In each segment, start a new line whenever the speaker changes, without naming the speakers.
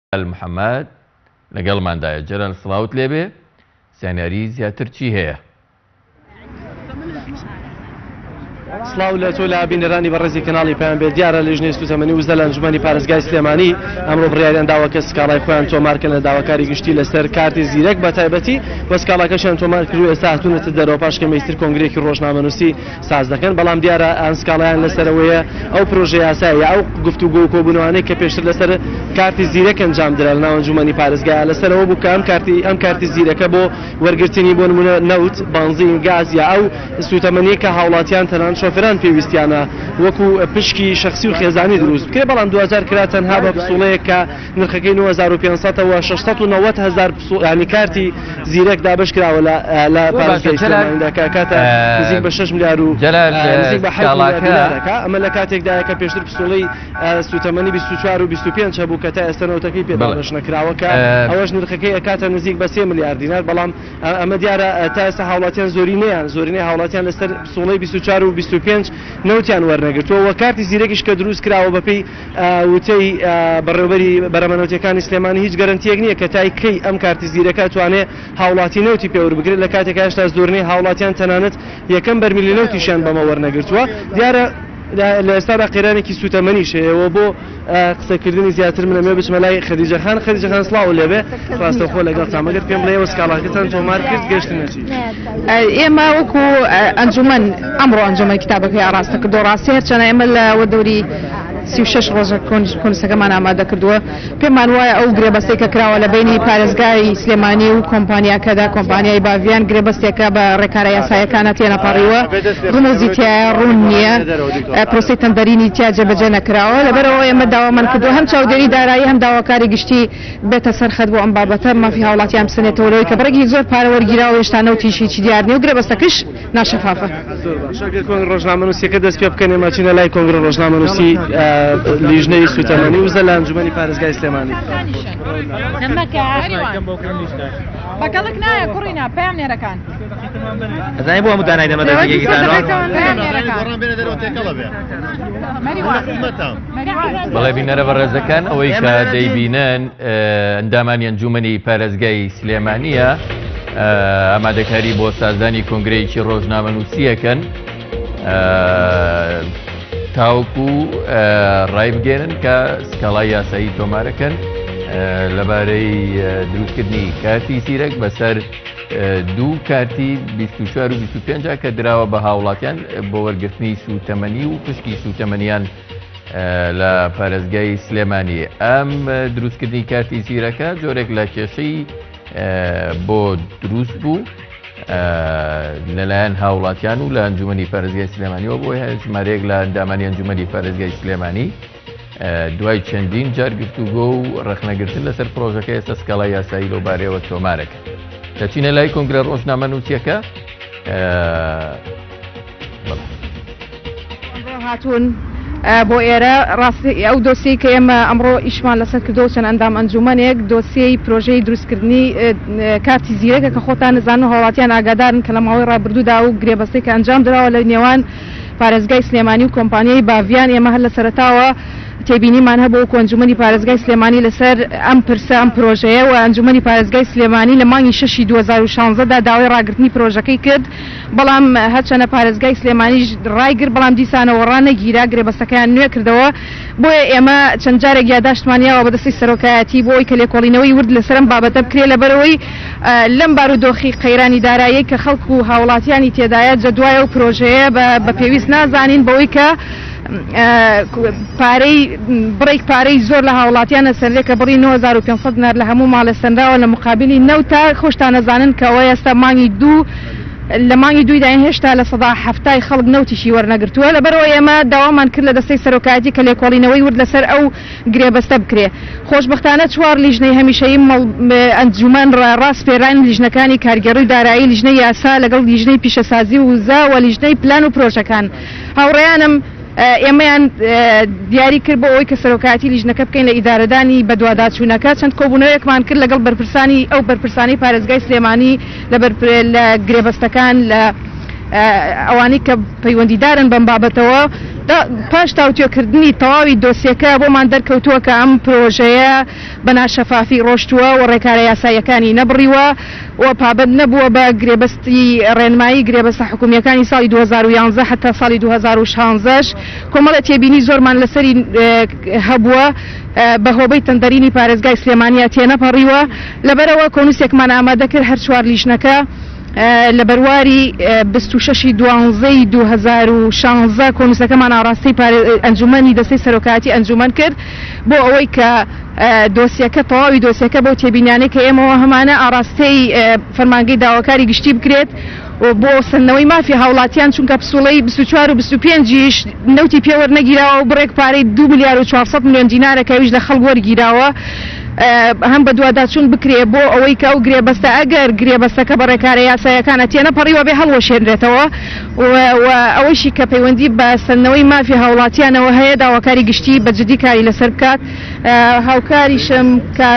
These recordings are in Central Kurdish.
محەممەد لەگەڵماندایە جەران سڵاوت لێبێ زانیاری زیاتر چی هەیە؟
سڵاو لە تۆ لە بینەرانی بەڕێزی کەناڵی پێیان بێت دیارە لە ژنێ سوتەمەنی وزە لە ئەنجومەنی پارێزگای سلێمانی ئەمڕۆ بڕیاریان داوە کە سکاڵای خۆیان تۆمارکردن لە داواکاری گشتی لەسەر کارتی زیرەک بە تایبەتی بە سکاڵاکەشیان تۆمار کردو ئێستا هاتوونەتە دەرەوە پاش کە مەیستر کۆنگرێکی ڕۆژنامەنووسی ساز دەکەن بەڵام دیارە ئەم سکاڵایان لەسەرەوەیە ئەو پرۆژەی یاساییە ئەو گفتوگۆ و کۆبوونەوەانەی کە پێشتر لەسەر کارتی زیرەک ئەنجام درا لە ناو ئەنجومەنی پارێزگای لەسەرەوە بوو کە ئەم کارتی زیرەکە بۆ وەرگرتنی بۆ نمونە نەوت بانزین گاز یا ئەو سوتەمەنیە کە هاوڵاتیان تەنان شۆفێران پێویستیانە وەکو پشکی شخصی و خێزانی دروست بکرێ بەڵام 2000 کرا تەنها بە پسوڵەیە کە نرخەکەی 9500ەوە 690,000 ینی کارتی زیرەک دابش کراوە لە پارێزگای سلێمانیدا کە کاتە نزیک بە 6 میلیار و نزیک بە 7 میلیارەکە ئەمە لە کاتێکدایە کە پێشتر پسوڵەی سوتەمەنی 24 و 25 هەبوو کە تا ئێستا نەوتەکەی پێداڕێژ نەکراوە کە ئەوەش نرخەکەی ئەکاتە نزیک بە 3 میلیارد دینار بەڵام ئەمە دیارە تا ئێستا هاوڵاتیان زۆرینەی هاوڵاتیان لەسەر پسوڵەی 24 و 25 نەوتیان وەرنەگرتووە کارتی زیرەکیش کە دروست کراوە بەپێی وتەی بەڕێوەبەری بەرەمەنەوتەکانی سلێمانی هیچ گەرانتیەک نییە کە تای کەی ئەم کارتی زیرەکە توانێت هاوڵاتی نەوتی پێوە بگرێت لە کاتێکا هێشتا زۆرینەی هاوڵاتیان تەنانەت یەکەم بەرمیلی نەوتیشیان بەمە وەرنەگرتووە دیارە لە ئێستادا قێرانێکی سوتەمەنیش هەیەەوە بۆ قسەکردنی زیاتر منەمێ بچمە لای خەدیجەخان سڵاو لێبێ ڕاستەخۆ لەگەڵ تامەگەر پێم بڵێەوە سکاڵاکەتان تۆمار کرد گەشتنەچی
ئێمە وەکو ئەنجومەن ئەمڕۆ ئەنجومەن کتابەکەی ئاڕاستە کردو ڕاستی هەرچەنە ئێمە لەوە دەوری 36 ڕۆژە کۆنسەکەمان ئامادە کردووە پێمان وایە ئەو گرێبەستەی کە کراوە لە بینی پارێزگای سلێمانی و کۆمپانیاکەدا کۆمپانیای باڤیان گرێبەستێکە بە ڕێکارە یاساییەکانە تێنەپەڕیوە ڕمۆزیتیایە ڕوون نییە پرۆسی تەندەرینی تیا جێبەجێ نەکراوە لەبەرەوە ئێمە داوامان کردو هەم چاودێری دارایی هەم داواکاری گشتی بێتە سەرخەت بۆ ئەم بابەتە مافی هاوڵاتیان بسنێتەوەی کە بەڕێکی زۆر پارە وەرگیراوە هێشتا نەوتیشی چی دیار نیە و گرێبەستەکەش ناشەفافە
ڕۆژنامەنووسیەکە دەست پێ بکەن ئێمە چینە لای کۆنگرە ڕۆژنامەنووسی لیژنەی سوتەمەنی وزە لە ئەنجومەنی پارێزگای سلێمانی
بەگەڵک نایە کوڕینا پێیان نێرەکان
ئەزانانی بۆ هەموو دانای دەمە
بەڵێ بینەرە بەڕێزەکان ئەوەی کە دەیبینن ئەندامانی ئەنجومەنی پارێزگای سلێمانیە ئامادەکاری بۆ سازدانی کۆنگرەیەکی ڕۆژنامەنووسیەکەن تاوەکو ڕای بگێنن کە سکاڵای یاسایی تۆمارەکەن لەبارەی دروستکردنی کارتی زیرەک بەسەر دوو کارتی 24 و 25 کە دراوە بە هاوڵاتیان بۆ وەرگرتنی سوتەمەنی و پشکی سوتەمەنیان لە پارێزگای سلێمانی ئەم دروستکردنی کارتی زیرەکە جۆرێک لە کێشەی بۆ دروست بوو لەلایەن هاوڵاتیان و لە ئەنجومەنی پارێزگای سلێمانیەوە بۆ ژمارەیەک لە ئەندامانی ئەنجومەنی پارێزگای سلێمانی دوای چەندین جار گفتوگۆ و ڕخنەگرتن لەسەر پرۆژەکە ئێستا سکاڵای یاسایی لەو بارەیەوە تۆمارەکە دەچینە لای کۆنگرە ڕۆژنامەنووسیەکە
هاتوون بۆ ئێرە ڕاستی ئەو دۆسی کە ئێمە ئەمڕۆ ئیشمان لەسەر کردو چەند ئەندام ئەنجومەنێک دۆسیەی پرۆژەی دروستکردنی کارتی زیرەکە کە خۆتان نزان و هاوڵاتیان ئاگادارن کە لە ماوەی ڕابردوودا و گرێبەستەی کە ئەنجام درراوە لە نێوان پارێزگای سلێمانی و کۆمپانیای باڤیان ئێمە هەر لە سەرەتاوە تێبینیمان هەبوو وەکو ئەنجومەنی پارێزگای سلێمانی لەسەر ئەم پرسە ئەم پرۆژەیە و ئەنجومەنی پارێزگای سلێمانی لە مانگی 6 2016دا داوای ڕاگررتنی پرۆژەکەی کرد بەڵام هەرچەنە پارێزگای سلێمانیش ڕایگر بەڵام دیسانەوە ڕانەگیرا گرێبەستەکەیان نوێ کردەوە بۆیە ئێمە چەند جارێک یاداشتمانیاوە بەدەستی سەرۆکایەتی بۆی کە لێکۆڵینەوەی ورد لەسەرم بابەتە بکرێ لەبەرەوەی لەم بارودۆخی قەیرانی دارایی کە خەڵکو و هاوڵاتیانی تێدایە جەدوایە و پرۆژەیە بە پێویست نازانین بەوەی کە بڕێک پارەی زۆر لە هاوڵاتیانە سەرێکە بڕی 9500 دینار لە هەموو ماڵە سەندراوە لە مقابلی نەوتا خۆشتان نەزانن کە ئەوە ئێستا لە مانگی دویداین هێشتا لە 170 خەڵک نەوتیشی وەرنەگرتووە لەبەرەوە ئێمە داوامان کرد لە دەستەی سەرۆکایەتی کە لێکۆڵینەوەی ورد لەسەر ئەو گرێبەستە بکرێ خۆشبەختانە 4 لیژنەی هەمیشەیی ئەنجومەن ڕاست پێران لیژنەکانی کارگەڕی دارایی لیژنەی یاسا لەگەڵ لیژنەی پیشەسازی و وزا و لیژنەی پلان و پرۆژەکان هاوڕێیانم ئێمەیان دیاری کرد بۆ ئەوەی کە سەرۆکایەتی لیژنەکە بکەین لە ئیدارەدانی بەدواداچوونەکە چەند کۆبوونەوەیەکمان کرد لەگەڵ بەرپرسانی ئەو بەرپرسانی پارێزگای سلێمانی لە گرێبەستەکان لە ئەوانەی کە پەیوەندیدارن بەم بابەتەوە پاش تاوتێکردنی تەواوی دۆسیەکە بۆمان دەرکەوتووە کە ئەم پرۆژەیە بە ناشەفافی ڕۆشتووە و ڕێکارە یاساییەکانی نەبڕیوە و پابند نەبووە بە گرێبەستی ڕێنمایی گرێبەستە حکومیەکانی ساڵی 2011 حتا ساڵی 2016 کۆمەڵە تێبینی زۆرمان لەسەری هەبووە بەهۆبەی تەندەرینی پارێزگای سلێمانیە تێنەپەڕیوە لەبەرەوە کۆنووسێکمان ئامادە کرد هەر چوار لیژنەکە لە بەرواری 26 دوانزەی 2016 کۆنووسەکەمان ئاڕاستی ئەنجومەنی دەستەی سەرۆکاتی ئەنجومەن کرد بۆ ئەوەی کە دۆسیەکە تەواوی دۆسیەکە بۆ تێبینیانەی کە ئێمەوە هەمانە ئاڕاستەی فەرمانگەی داواکاری گشتی بکرێت بۆ سندنەوەی مافی هاوڵاتیان چونکە پسوڵەی 24 و 25 نەوتی پێوەەر نەگیراوە و بڕێک پارەی 2 ملیار و 400 میلیۆن دینارەکەویش لە خەڵک وەرگیراوە هەم بە دوواداچوون بکرێ بۆ ئەوەی کە ئەو گرێبەستە ئەگەر گرێبەستەکە بە ڕێکارە یاساییەکانە تێنەپەڕیوە بێ هەڵوەشێنرێتەوە و ئەوەشی کە پەیوەندی بە سندنەوەی مافی هاوڵاتیانەوە هەیە داواکاری گشتی بە جدی کاری لەسەر بکات هاوکاریشم کە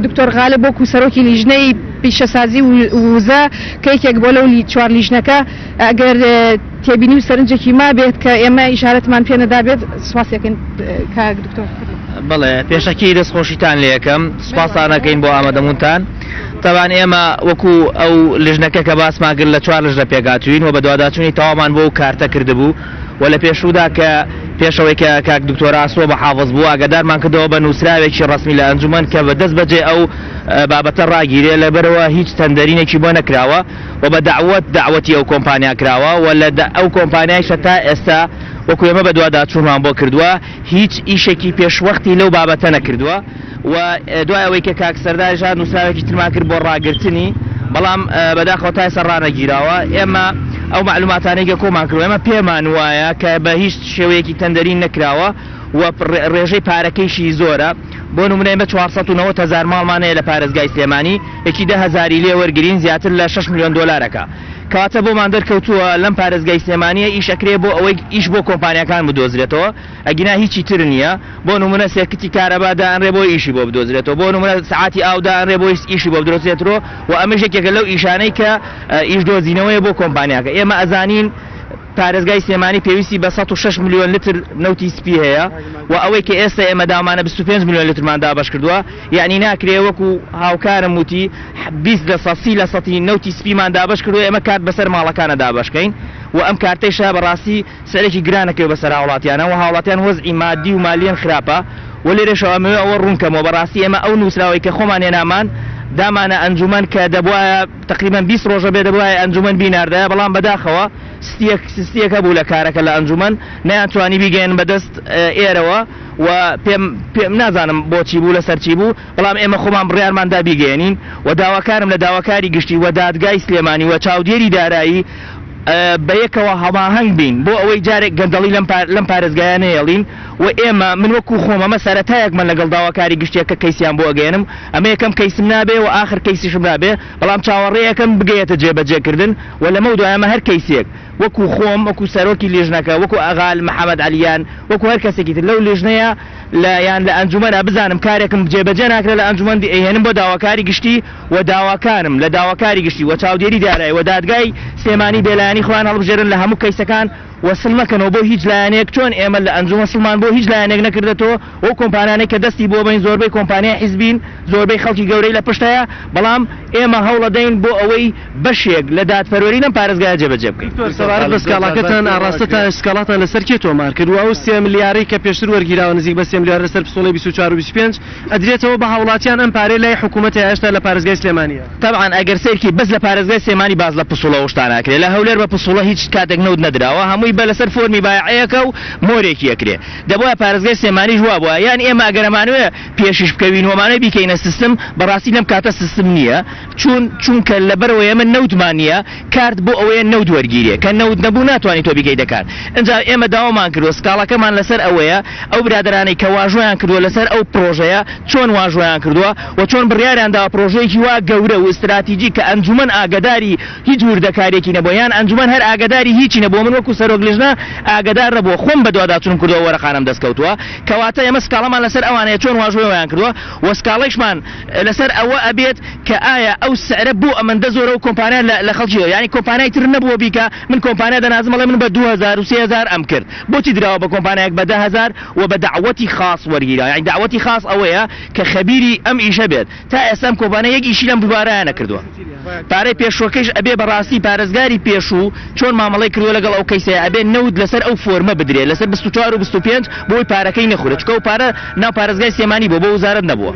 دکتۆر غالب بۆکو سەرۆکی لیژنەی پیشەسازی وزە کە یەکێک بۆ لەو چوار لیژنەکە ئەگەر تێبینی و سەرنجێکی ما بێت کە ئێمە ئیشارەتمان پێ نەدابێت سواسیەکەن کاک دکتۆر.
بەڵێ پێشەکی دەستخۆشیتان لێەکەم سوپاسانەکەین بۆ ئامادەمونتان تاوان ئێمە وەکو ئەو لژنەکە کە باسمان کرد لە چوار لژنە پێگاتوین و بە دوواداچوونی تەوامان بۆ کارتە کردبوو و لە پێشودا کە پێشەوەی کە کاک دکتۆر ئاسۆ بە حافظ بوو ئاگادارمان کردەوە بە نووسراوێکی ڕسمی لە ئەنجومەن کە بە دەست بەجێ ئەو بابەتە ڕاگیرێ لەبەرەوە هیچ تەندەرینێکی بۆ نەکراوە و بە داوەتی ئەو کۆمپانیا کراوە و لە ئەو کۆمپانیایشە تا ئێستا وەکو ئێمە بە دوواداچوونمان بۆ کردووە هیچ ئیشێکی پێشوەختی لەو بابەتە نەکردووە و دوای ئەوەی کە کاک سەرداریشان نووسراوێکی ترمان کرد بۆ ڕاگرتنی بەڵام بەداخەوە تا ئێستا ڕانەگیراوە ئێمە ئەو معلوماتانێکە کۆمان کردووە ئێمە پێمان وایە کە بە هیچ شێوەیەکی تەندەرین نەکراوە و ڕێژەی پارەکەیشی زۆرە بۆ نمونە ئێمە 490,000 ماڵمانەیە لە پارێزگای سلێمانی یەکی 10,000 لێ وەرگرین زیاتر لە 6 میلیۆن دۆلارەکە کەواتە بۆمان دەرکەوتووە لەم پارێزگای سلێمانیە ئیشەکرێ بۆ ئەوەی ئیش بۆ کۆمپانیەکان بدۆزرێتەوە ئەگینا هیچی تر نییە بۆ نمونە سێکتی کارەبادا ئەنڕێ بۆ ئیشی بۆ بدۆزرێتەوە بۆ نمونە سعاتی ئاودا ئەنڕێ بۆ ئیشی بۆ بدۆزرێتەوە و ئەمەش یەکێکە لەو ئیشانەی کە ئیش دۆزینەوەیە بۆ کۆمپانیاکە ئێمە ئەزانین پارێزگای سلێمانی پێویستی بە 106 میلیۆن لتر نەوتی سپی هەیە و ئەوەی کە ئێستا ئێمە دامانە 25 میلیۆن لترمان دابش کردووە یعنی ناکرێ وەکو هاوکارم وتی 20 لە 100 نەوتی سپیمان دابش کردووە ئێمە کات بەسەر ماڵەکانە دابشکەین و ئەم کارتەیشە بەڕاستی سەرێکی گرانەکەوێ بەسەر هاوڵاتیانە و هاوڵاتیان وەزعی مادی و مالیان خراپە و لێرەشەوە ئەمەوێ ئەوە ڕوونکەمەوە بەڕاستی ئێمە ئەو نووسراوەی کە خۆمان هێنامان دامانە ئەنجومەن کە دەبوایە تقریبا 20 ڕۆژە بێ دەبوایە ئەنجومەن بیناردایە بەڵام بەداخەوە سستیەکە بوو لە کارەکە لە ئەنجومەن نەیانتوانی بیگەین بەدەست ئێرەوە و پێم نازانم بۆچی بوو لەسەر چی بوو بەڵام ئێمە خۆمان بڕیارماندا بیگەێنین و داواکارم لە داواکاری گشتی و دادگای سلێمانی و چاودێری دارایی بەیەکەوە هەماهەنگ بین بۆ ئەوەی جارێک گەندەڵی لەم پارێزگایانە هێڵین و ئێمە من وەکو خۆم ئەمە سەرەتایەکمان لەگەڵ داواکاری گشتیەکە کەیسیان بۆ ئەگەێنم ئەمە یەکەم کەیسم نابێ و ئاخر کەیسیشم نابێ بەڵام چاوەڕێیەکەم بگەیەتە جێبەجێکردن و لەمە دوایەمە هەر کەیسێک وەکو خۆم وەکو سەرۆکی لێژنەکە وەکو ئاغال محەممەد علیان وەکو هەر کەسێکی تر لەو لێژنەیە لایەن لە ئەنجومەنە بزانم کارێکم جێبەجێ ناکرێت لە ئەنجومەندی ئەهێنم بۆ داواکاری گشتی و داواکارم لە داواکاری گشتی و چاودێری دارایی و دادگای سلێمانی بێلایانی خوان هەڵبژێرن لە هەموو کەیسەکان وەسڵ مەکەنەوە بۆ هیچ لایەنێک چۆن ئێمە لە ئەنجومە سڵمان بۆ هیچ لایەنێک نەکردێتەوە ئەو کۆمپانیانەی کە دەستی بۆ بین زۆربەی کۆمپانیای حیزبین زۆربەی خەڵکی گەورەی لە پشتەیە بەڵام ئێمە هەوڵەدەین بۆ ئەوەی بەشێک لە دادپەروەری لەم پارێزگایە جێبەجێ بکەین.
سەبارەت بە سکاڵاکەتان ئاڕاستەتان سکاڵاتان لەسەر کێ تۆمار کردووە ئەو 3 ملیارەی کە پێشتر وەرگیراوە نزیک بە 3 ملیار لەسەر پسوڵەی 24 و 25 ئەدرێتەوە بە هاوڵاتیان ئەم پارەی لای حکوومەتی هێشتا لە پارێزگای سلێمانیە.
طبعا ئەگەر سێرکی بەس لە پارێزگای سلێمانی باز لە پسوڵە شتان ناکرێت لە هەولێر بە پسوڵە هیچ کاتێک نەوت نەدراوە هەمووی بە لەسەر فۆرمی بایعەیەکە و مۆرێکی ئەکرێ دەبووە پارێزگای سلێمانی جواب بووە یان ئێمە ئەگەرەمانوێ پێشش بکەوین ومانە بیکەینە سیستم بەڕاستی لەم کاتە سیستم نییە چونکە لەبەرەوە ئێمە نەوتمان نییە کارت بۆ ئەوەیە نەوت وەرگیرێ کە نەوت نەبوو ناتوانانی تۆ بیکەی دەکات اینجا ئێمە داوامان کردووە سکاڵەکەمان لەسەر ئەوەیە ئەو برادرانەی کە واژۆیان کردووە لەسەر ئەو پرۆژەیە چۆن واژۆیان کردووە و چۆن بڕیاریاندا پرۆژەیەکی وا گەورە و استراتیجی کە ئەنجومەن ئاگداری هیچ وردەکارێکی نەبووە یان ئەنجومەن هەر ئاگداری هیچی نەبووە من وەکو سەرۆک لێژنە ئاگدار نەبووە خۆم بە دوواداچوونم کردووە وەرەخانەم دەستکەوتووە کەواتە ئێمە سکاڵەمان لەسەر ئەوانەیە چۆن واژۆیان کردووە و سکاڵەیشمان لەسەر ئەوە ئەبێت کە ئایا ئەو سعرە بۆ ئەمەندە زۆرە و کۆمپانیا لە خەڵکیەوە یعنی کۆمپانیای تر نەبووە بیکە من کۆمپانیا دەنازم بەڵێ من بە 2000 و 3000 ئەم کرد بۆچی دراوە بە کۆمپانیایەک بە 10000 و بە دعوەتی خاص وەرگیرا یعنی دعوەتی خاص ئەوەیە کە خەبیری ئەم ئیشە بێت تا ئێستا ئەم کۆمپانیا یەک ئیشی لەم دووبارەیە نەکردووە پارەی پێشوەکەش ئەبێ بەڕاستی پارێزگاری پێشوو چۆن مامەڵەی کردووە لەگەڵ ئەو کەیسەیە ئەبێ نەود لەسەر ئەو فۆرمە بدرێت لەسەر 24 و 25 بۆی پارەکەی نەخورێت چکە ئەو پارە ناو پارێزگای سلێمانی بۆ وەزارەت نەبووە.